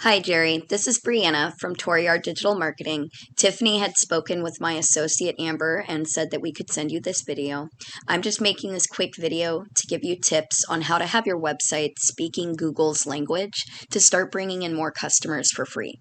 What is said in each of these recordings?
Hi, Jerry. This is Brianna from Toriar Digital Marketing. Tiffany had spoken with my associate Amber and said that we could send you this video. I'm just making this quick video to give you tips on how to have your website speaking Google's language to start bringing in more customers for free.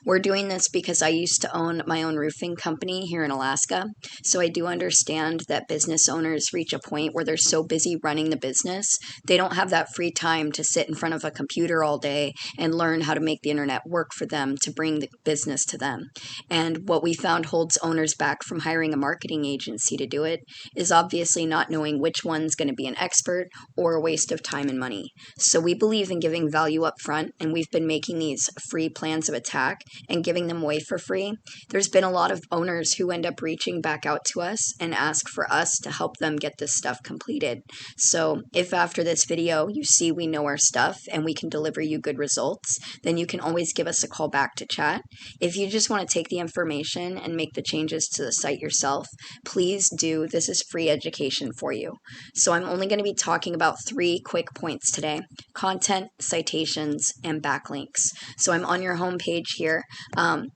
We're doing this because I used to own my own roofing company here in Alaska, so I do understand that business owners reach a point where they're so busy running the business, they don't have that free time to sit in front of a computer all day and learn how to make the internet work for them to bring the business to them. And what we found holds owners back from hiring a marketing agency to do it is obviously not knowing which one's going to be an expert or a waste of time and money. So we believe in giving value up front, and we've been making these free plans of attack and giving them away for free. There's been a lot of owners who end up reaching back out to us and ask for us to help them get this stuff completed. So if after this video you see we know our stuff and we can deliver you good results, then you can always give us a call back to chat. If you just want to take the information and make the changes to the site yourself, please do. This is free education for you. So I'm only going to be talking about 3 quick points today: content, citations, and backlinks. So I'm on your home page here.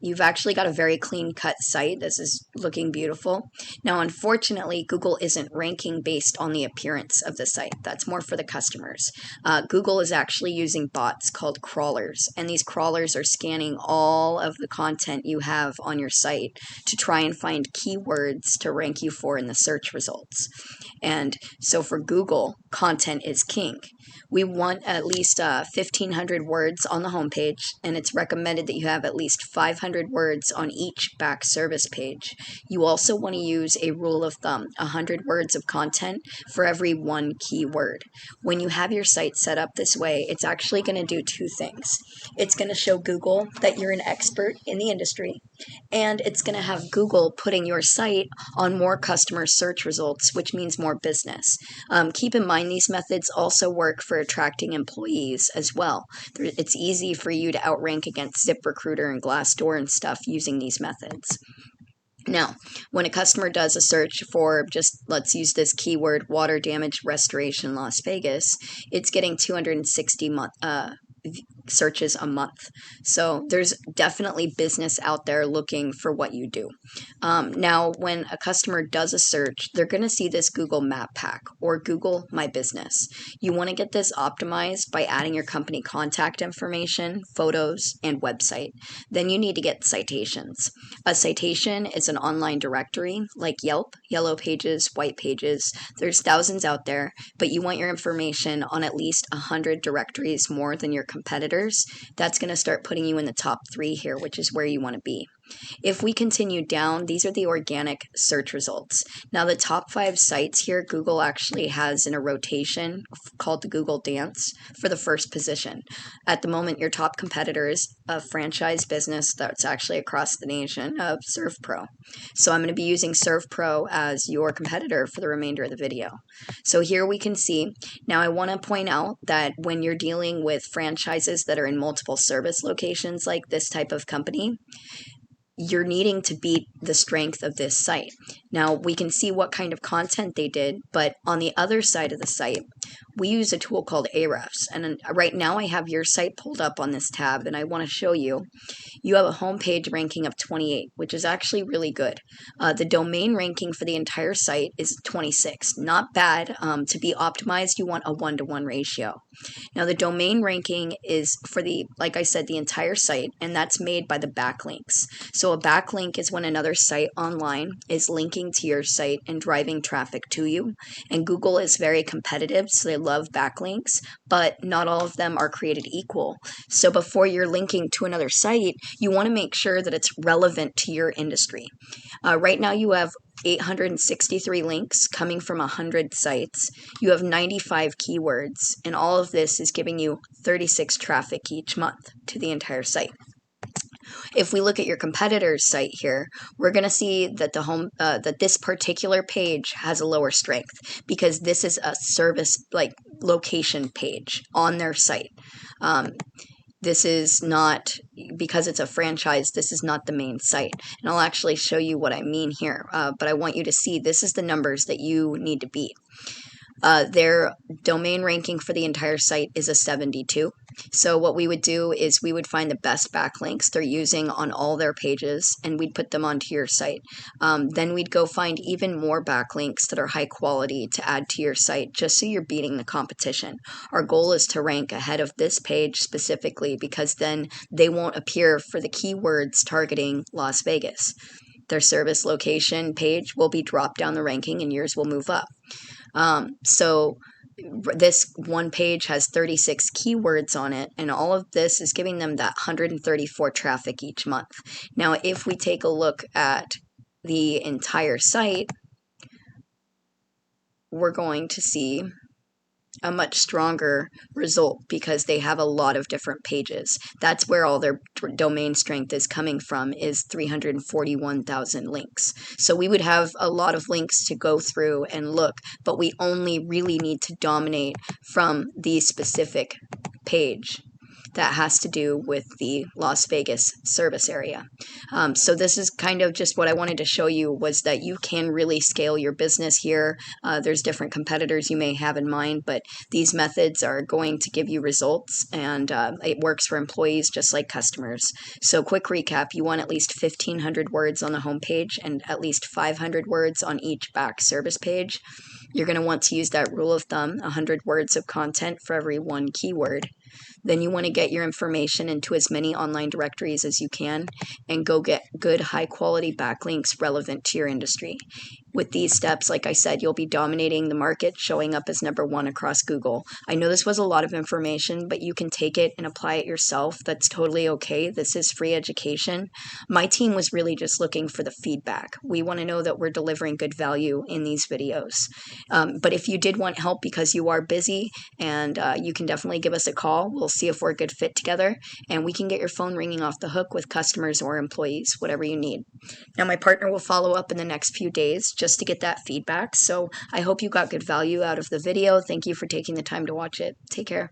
You've actually got a very clean cut site. This is looking beautiful. Now, unfortunately, Google isn't ranking based on the appearance of the site. That's more for the customers. Google is actually using bots called crawlers, and these crawlers are scanning all of the content you have on your site to try and find keywords to rank you for in the search results. And so for Google, content is king. We want at least 1,500 words on the homepage, and it's recommended that you have at least 500 words on each back service page. You also want to use a rule of thumb, 100 words of content for every 1 keyword. When you have your site set up this way, it's actually going to do 2 things. It's going to show Google that you're an expert in the industry, and it's going to have Google putting your site on more customer search results, which means more business. Keep in mind, these methods also work for attracting employees as well. It's easy for you to outrank against ZipRecruiter and Glassdoor and stuff using these methods. Now, when a customer does a search for just, let's use this keyword, water damage restoration Las Vegas, it's getting 260 searches a month. So there's definitely business out there looking for what you do. Now, when a customer does a search, they're going to see this Google Map Pack or Google My Business. You want to get this optimized by adding your company contact information, photos, and website. Then you need to get citations. A citation is an online directory like Yelp, Yellow Pages, White Pages. There's thousands out there, but you want your information on at least 100 directories more than your competitors. That's going to start putting you in the top 3 here, which is where you want to be. If we continue down, these are the organic search results. Now, the top 5 sites here, Google actually has in a rotation called the Google Dance for the first position. At the moment, your top competitor is a franchise business that's actually across the nation of ServPro. So I'm going to be using ServPro as your competitor for the remainder of the video. So here we can see, now I want to point out that when you're dealing with franchises that are in multiple service locations like this type of company, you're needing to beat the strength of this site. Now, we can see what kind of content they did, but on the other side of the site, we use a tool called Ahrefs. And right now I have your site pulled up on this tab, and I want to show you. You have a homepage ranking of 28, which is actually really good. The domain ranking for the entire site is 26. Not bad. To be optimized, you want a 1-to-1 ratio. Now, the domain ranking is for like I said, the entire site, and that's made by the backlinks. So a backlink is when another site online is linking to your site and driving traffic to you. And Google is very competitive, so they love backlinks, but not all of them are created equal. So before you're linking to another site, you want to make sure that it's relevant to your industry. Right now you have 863 links coming from 100 sites. You have 95 keywords, and all of this is giving you 36 traffic each month to the entire site. If we look at your competitor's site here, we're going to see that that this particular page has a lower strength because this is a service location page on their site. This is not, because it's a franchise, this is not the main site. And I'll actually show you what I mean here, but I want you to see this is the numbers that you need to beat. Their domain ranking for the entire site is a 72. So what we would do is we would find the best backlinks they're using on all their pages, and we'd put them onto your site. Then we'd go find even more backlinks that are high quality to add to your site, just so you're beating the competition. Our goal is to rank ahead of this page specifically, because then they won't appear for the keywords targeting Las Vegas. Their service location page will be dropped down the ranking and yours will move up. So this one page has 36 keywords on it, and all of this is giving them that 134 traffic each month. Now, if we take a look at the entire site, we're going to see a much stronger result because they have a lot of different pages. That's where all their domain strength is coming from, is 341,000 links. So we would have a lot of links to go through and look, but we only really need to dominate from the specific page that has to do with the Las Vegas service area. So this is kind of just what I wanted to show you, was that you can really scale your business here. There's different competitors you may have in mind, but these methods are going to give you results, and it works for employees just like customers. So quick recap, you want at least 1,500 words on the homepage and at least 500 words on each back service page. You're going to want to use that rule of thumb, 100 words of content for every one keyword. Then you want to get your information into as many online directories as you can and go get good high quality backlinks relevant to your industry. With these steps, like I said, you'll be dominating the market, showing up as #1 across Google. I know this was a lot of information, but you can take it and apply it yourself. That's totally okay. This is free education. My team was really just looking for the feedback. We want to know that we're delivering good value in these videos. But if you did want help because you are busy, and you can definitely give us a call. We'll see if we're a good fit together, and we can get your phone ringing off the hook with customers or employees, whatever you need. Now, my partner will follow up in the next few days just to get that feedback. So I hope you got good value out of the video. Thank you for taking the time to watch it. Take care.